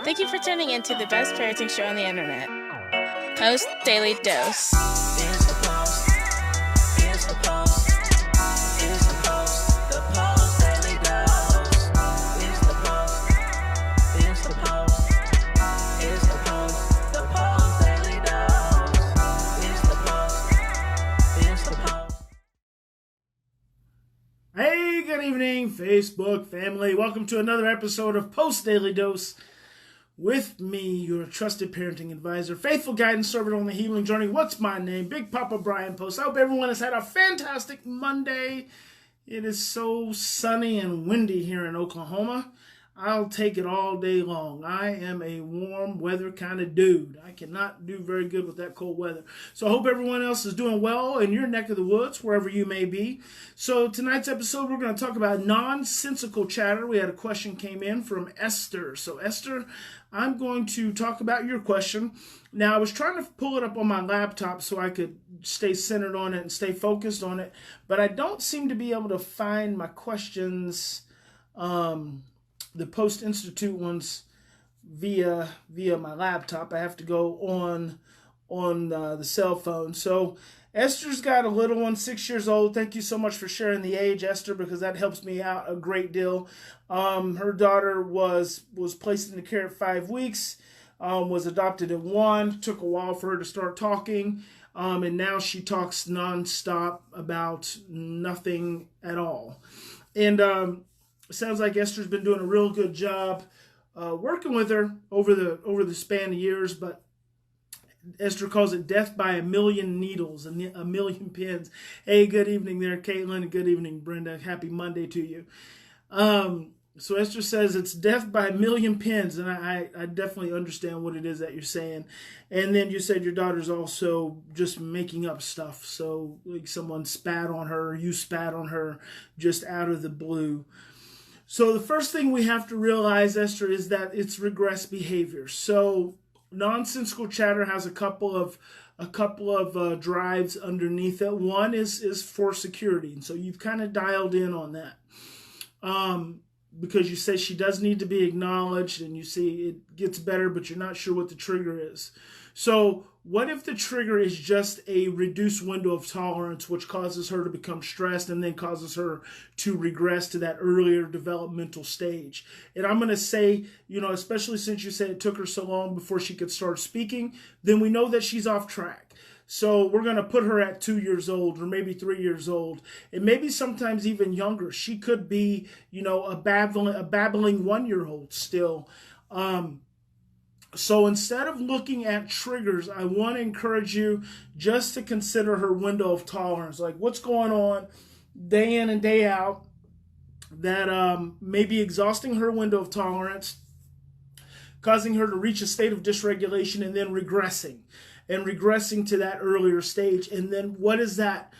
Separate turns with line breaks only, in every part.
Thank you for tuning in to the best parenting show on the internet, Post Daily Dose.
It's the Post. It's the Post. It's the Post. The Post Daily Dose. It's the Post. It's the Post. It's the Post. The Post Daily Dose. It's the Post. It's the Post.
Hey, good evening, Facebook family. Welcome to another episode of Post Daily Dose. With me, your trusted parenting advisor, faithful guide and servant on the healing journey. What's my name? Big Papa Brian+Post. I hope everyone has had a fantastic Monday. It is so sunny and windy here in Oklahoma. I'll take it all day long. I am a warm weather kind of dude. I cannot do very good with that cold weather. So I hope everyone else is doing well in your neck of the woods, wherever you may be. So tonight's episode, we're going to talk about nonsensical chatter. We had a question came in from Esther. So Esther, I'm going to talk about your question. Now, I was trying to pull it up on my laptop so I could stay centered on it and stay focused on it, but I don't seem to be able to find my questions, the Post+Institute ones via my laptop. I have to go on the cell phone. So Esther's got a little one, 6 years old. Thank you so much for sharing the age, Esther, because that helps me out a great deal. Her daughter was placed into care at 5 weeks, was adopted at 1. Took a while for her to start talking, and now she talks nonstop about nothing at all. And sounds like Esther's been doing a real good job working with her over the span of years, but Esther calls it death by a million needles, a million pins. Hey, good evening there, Caitlin, and good evening, Brenda. Happy Monday to you. So Esther says it's death by a million pins, and I definitely understand what it is that you're saying. And then you said your daughter's also just making up stuff. So like someone spat on her, or you spat on her just out of the blue. So the first thing we have to realize, Esther, is that it's regressed behavior. So nonsensical chatter has a couple of drives underneath it. One is for security, and so you've kind of dialed in on that because you say she does need to be acknowledged, and you see it gets better, but you're not sure what the trigger is. So what if the trigger is just a reduced window of tolerance, which causes her to become stressed and then causes her to regress to that earlier developmental stage? And I'm going to say, especially since you said it took her so long before she could start speaking, then we know that she's off track. So we're going to put her at 2 years old or maybe 3 years old, and maybe sometimes even younger. She could be, a babbling 1-year-old still. So instead of looking at triggers, I want to encourage you just to consider her window of tolerance. Like what's going on day in and day out that may be exhausting her window of tolerance, causing her to reach a state of dysregulation and then regressing to that earlier stage. And then what is that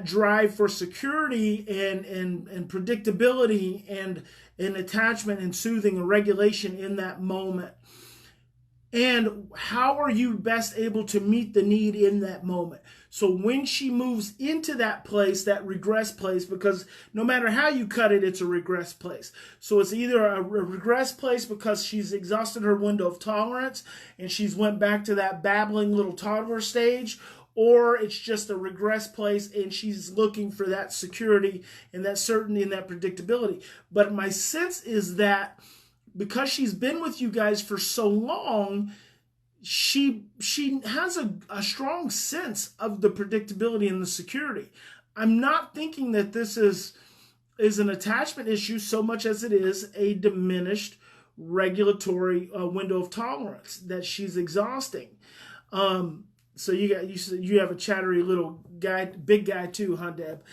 drive for security and predictability and attachment and soothing and regulation in that moment? And how are you best able to meet the need in that moment? So when she moves into that place, that regress place, because no matter how you cut it, it's a regress place. So it's either a regress place because she's exhausted her window of tolerance and she's went back to that babbling little toddler stage, or it's just a regress place and she's looking for that security and that certainty and that predictability. But my sense is that because she's been with you guys for so long, she has a strong sense of the predictability and the security. I'm not thinking that this is an attachment issue so much as it is a diminished regulatory window of tolerance that she's exhausting. So you have a chattery little guy, big guy too, huh, Deb?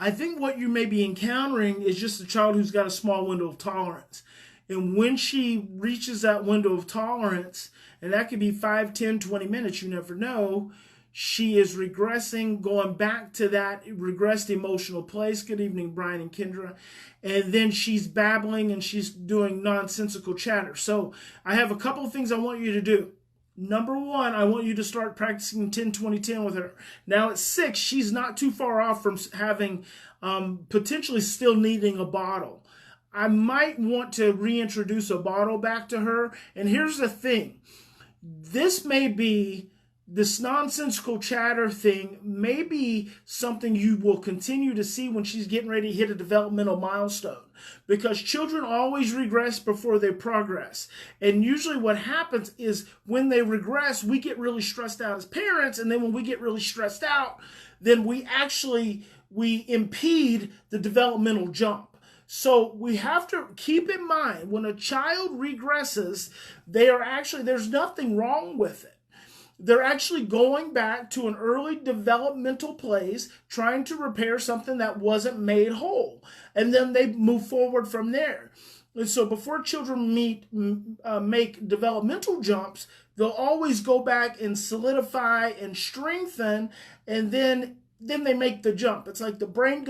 I think what you may be encountering is just a child who's got a small window of tolerance. And when she reaches that window of tolerance, and that could be 5, 10, 20 minutes, you never know, she is regressing, going back to that regressed emotional place. Good evening, Brian and Kendra. And then she's babbling and she's doing nonsensical chatter. So I have a couple of things I want you to do. Number one, I want you to start practicing 10-20-10 with her. Now at 6, she's not too far off from having potentially still needing a bottle. I might want to reintroduce a bottle back to her. And here's the thing. This nonsensical chatter thing may be something you will continue to see when she's getting ready to hit a developmental milestone, because children always regress before they progress. And usually what happens is when they regress, we get really stressed out as parents. And then when we get really stressed out, then we impede the developmental jump. So we have to keep in mind, when a child regresses, there's nothing wrong with it. They're actually going back to an early developmental place, trying to repair something that wasn't made whole. And then they move forward from there. And so before children make developmental jumps, they'll always go back and solidify and strengthen, and then they make the jump. It's like the brain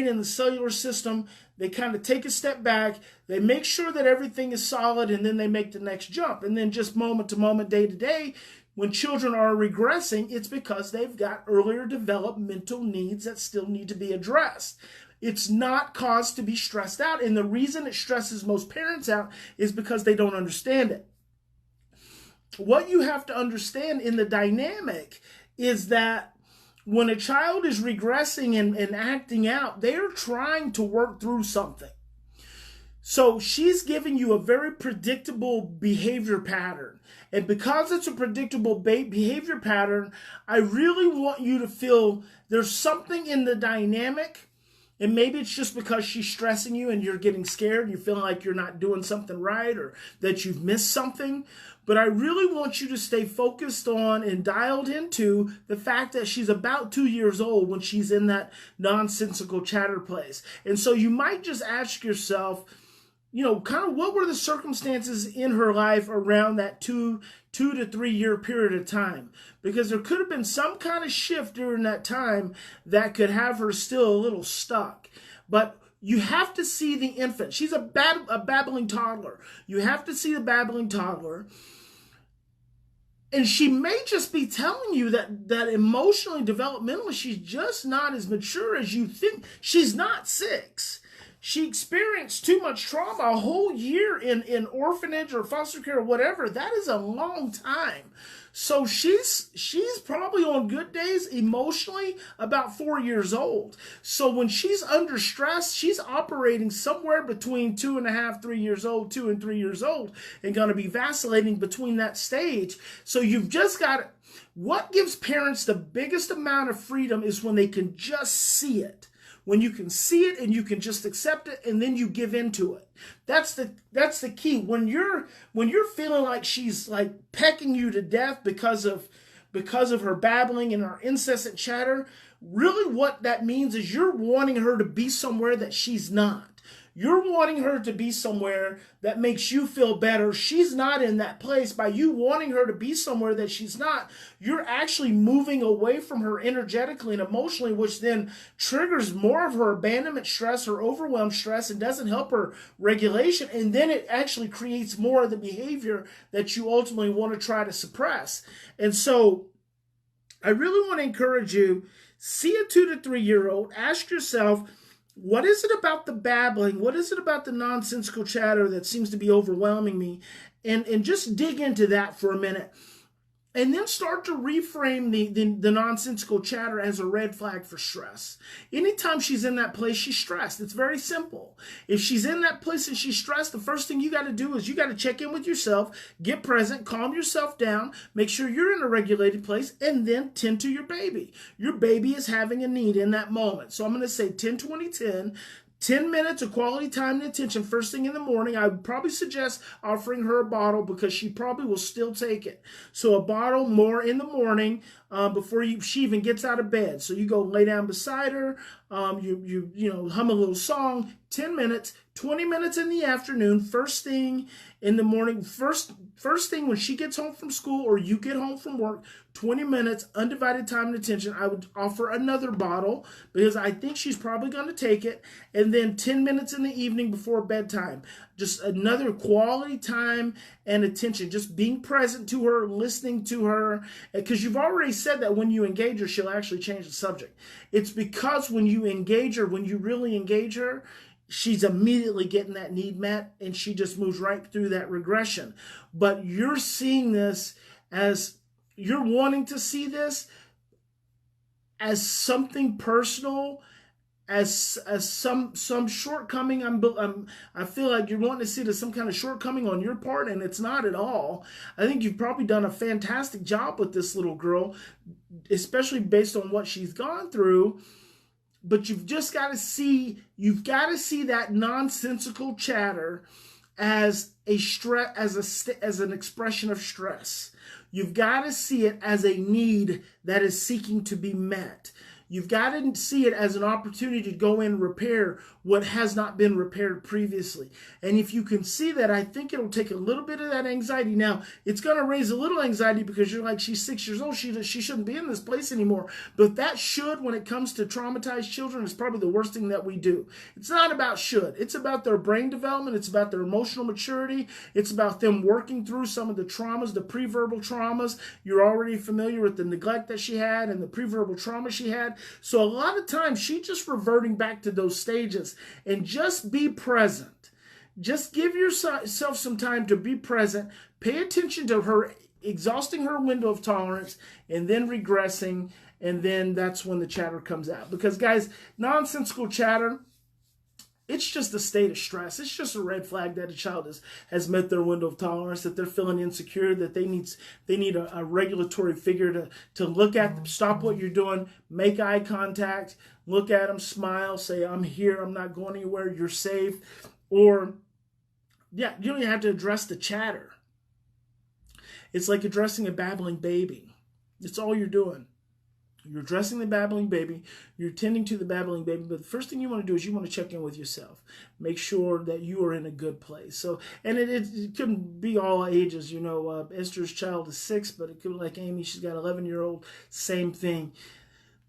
in the cellular system, they kind of take a step back, they make sure that everything is solid, and then they make the next jump. And then just moment to moment, day to day, when children are regressing, it's because they've got earlier developmental needs that still need to be addressed. It's not cause to be stressed out. And the reason it stresses most parents out is because they don't understand it. What you have to understand in the dynamic is that when a child is regressing and acting out, they are trying to work through something. So she's giving you a very predictable behavior pattern. And because it's a predictable behavior pattern, I really want you to feel there's something in the dynamic. And maybe it's just because she's stressing you and you're getting scared and you're feeling like you're not doing something right or that you've missed something. But I really want you to stay focused on and dialed into the fact that she's about 2 years old when she's in that nonsensical chatter place. And so you might just ask yourself, kind of what were the circumstances in her life around that 2 to 3 year period of time? Because there could have been some kind of shift during that time that could have her still a little stuck. But you have to see the infant. She's a babbling toddler. You have to see the babbling toddler. And she may just be telling you that emotionally, developmentally, she's just not as mature as you think. She's not 6. She experienced too much trauma, a whole year in orphanage or foster care or whatever. That is a long time. So she's probably on good days emotionally about 4 years old. So when she's under stress, she's operating somewhere between 2.5, 3 years old, 2 and 3 years old, and going to be vacillating between that stage. So you've just got what gives parents the biggest amount of freedom is when they can just see it. When you can see it and you can just accept it, and then you give into it. That's the key. When you're feeling like she's like pecking you to death because of her babbling and her incessant chatter, really what that means is you're wanting her to be somewhere that she's not. You're wanting her to be somewhere that makes you feel better. She's not in that place. By you wanting her to be somewhere that she's not, you're actually moving away from her energetically and emotionally, which then triggers more of her abandonment stress or overwhelm stress and doesn't help her regulation. And then it actually creates more of the behavior that you ultimately want to try to suppress. And so I really want to encourage you, see a 2 to 3 year old, ask yourself, what is it about the babbling? What is it about the nonsensical chatter that seems to be overwhelming me? And just dig into that for a minute. And then start to reframe the nonsensical chatter as a red flag for stress. Anytime she's in that place, she's stressed. It's very simple. If she's in that place and she's stressed, the first thing you got to do is you got to check in with yourself, get present, calm yourself down, make sure you're in a regulated place, and then tend to your baby. Your baby is having a need in that moment. So I'm going to say 10-20-10. 10 minutes of quality time and attention first thing in the morning. I would probably suggest offering her a bottle because she probably will still take it. So a bottle more in the morning before she even gets out of bed. So you go lay down beside her, you hum a little song, 10 minutes, 20 minutes in the afternoon, first thing in the morning, first thing when she gets home from school or you get home from work, 20 minutes, undivided time and attention. I would offer another bottle because I think she's probably going to take it. And then 10 minutes in the evening before bedtime. Just another quality time and attention. Just being present to her, listening to her. Because you've already said that when you engage her, she'll actually change the subject. It's because when you engage her, when you really engage her, she's immediately getting that need met, and she just moves right through that regression. But you're seeing this as, you're wanting to see this as something personal, as some shortcoming. I feel like you're wanting to see it as some kind of shortcoming on your part, and it's not at all. I think you've probably done a fantastic job with this little girl, especially based on what she's gone through. But you've just got to see, that nonsensical chatter as a stress, as an expression of stress. You've got to see it as a need that is seeking to be met. You've got to see it as an opportunity to go in and repair what has not been repaired previously. And if you can see that, I think it'll take a little bit of that anxiety. Now, it's going to raise a little anxiety because you're like, she's 6 years old. She shouldn't be in this place anymore. But that should, when it comes to traumatized children, is probably the worst thing that we do. It's not about should. It's about their brain development. It's about their emotional maturity. It's about them working through some of the traumas, the pre-verbal traumas. You're already familiar with the neglect that she had and the pre-verbal trauma she had. So a lot of times she's just reverting back to those stages, and just be present. Just give yourself some time to be present. Pay attention to her exhausting her window of tolerance and then regressing, and then that's when the chatter comes out. Because guys, nonsensical chatter, it's just a state of stress. It's just a red flag that a child has met their window of tolerance, that they're feeling insecure, that they need a regulatory figure to look at them, stop what you're doing, make eye contact, look at them, smile, say, I'm here, I'm not going anywhere, you're safe. Or, yeah, you don't even have to address the chatter. It's like addressing a babbling baby. It's all you're doing. You're addressing the babbling baby. You're tending to the babbling baby. But the first thing you want to do is you want to check in with yourself. Make sure that you are in a good place. So, and it couldn't be all ages. You know, Esther's child is 6, but it could be like Amy. She's got an 11-year-old. Same thing.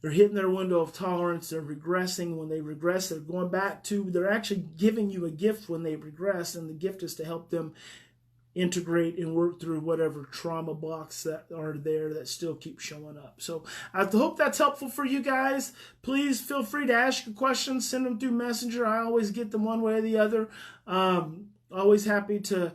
They're hitting their window of tolerance. They're regressing. When they regress, they're going back to, they're actually giving you a gift when they regress. And the gift is to help them integrate and work through whatever trauma blocks that are there that still keep showing up. So I hope that's helpful for you guys. Please feel free to ask your questions. Send them through Messenger. I always get them one way or the other. Always happy to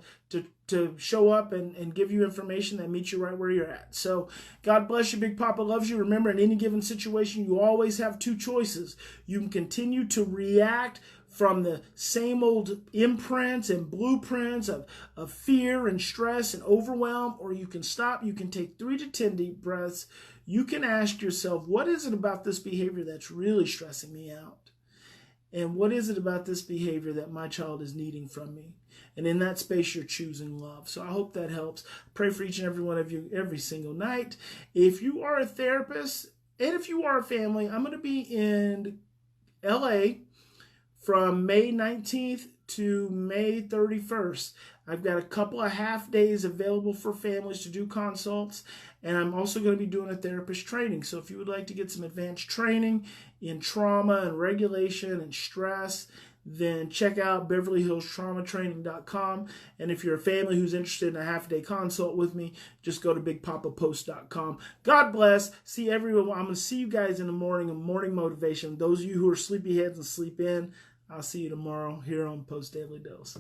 show up and give you information that meets you right where you're at. So God bless you. Big Papa loves you. Remember, in any given situation, you always have two choices. You can continue to react from the same old imprints and blueprints of fear and stress and overwhelm, or you can stop. You can take 3 to 10 deep breaths. You can ask yourself, what is it about this behavior that's really stressing me out? And what is it about this behavior that my child is needing from me? And in that space, you're choosing love. So I hope that helps. Pray for each and every one of you every single night. If you are a therapist and if you are a family, I'm going to be in LA from May 19th to May 31st. I've got a couple of half days available for families to do consults, and I'm also going to be doing a therapist training. So if you would like to get some advanced training in trauma and regulation and stress, then check out BeverlyHillsTraumaTraining.com. And if you're a family who's interested in a half-day consult with me, just go to BigPapaPost.com. God bless. See everyone. I'm going to see you guys in the morning, morning motivation. Those of you who are sleepyheads and sleep in, I'll see you tomorrow here on Post Daily Dose.